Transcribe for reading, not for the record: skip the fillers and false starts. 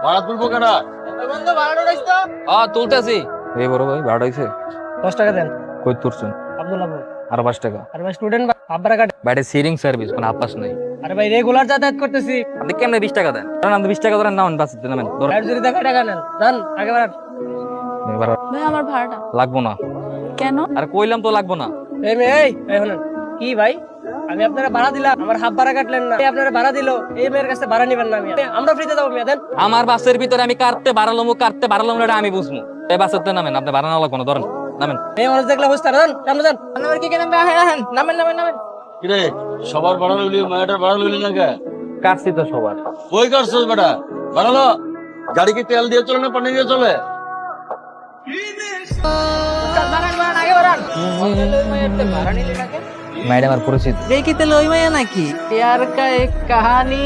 ভাড়া তুলবো কেনা? তুলতেছি। এই বড় ভাই ভাড়া হইছে 10 টাকা দেন। কই তুলছেন? আব্দুল্লাহ ভাই। আর 5 টাকা। আরে ভাই স্টুডেন্ট আব্বারা কাটে। বাইরে সিরিং সার্ভিস মানে আপাস নাই। আরে ভাই রেগুলার যাতায়াত করতেছি। আপনি কেমনে 20 টাকা দেন? কারণ আপনি 20 টাকা ধরেন নাও বাঁচতে নামেন। ধরেন আর যদি দেখা টাকা নেন জান আগে বাড়ান। এবার ভাই আমার ভাড়াটা লাগবো না। কেন? আর কইলাম তো লাগবো না। এই মেয়ে এই শুনেন কি ভাই আমি আপনারা ভাড়া দিলাম আমার হাফ ভাড়া কাটলেন না। এই আপনারা ভাড়া দিলো এই মেয়ের কাছে ভাড়া নিবেন না। আমরা ফ্রিতে যাবো মেয়ে দেন। আমার বাসের ভিতরে আমি কাটতে বাড়ালাম এটা আমি বুঝবো। এই বাসেতে নামেন, আপনি ভাড়া না লাগবো না, ধরেন নামেন। এই মানুষ দেখলে বুঝতে না সামনে যান। আমার কি কেন নামেন। কিরে সবার ভাড়া লইলি মায়াটার ভাড়া লইলি না কে? কাটছি তো সবার। কই করছস বেটা? বাড়ালো গাড়ি কি তেল দিয়ে চলে না পানি দিয়ে চলে? ম্যাডাম আর পরিচিত। দেখিতে লই মাইয়া নাকি? প্যার কা এক কাহানি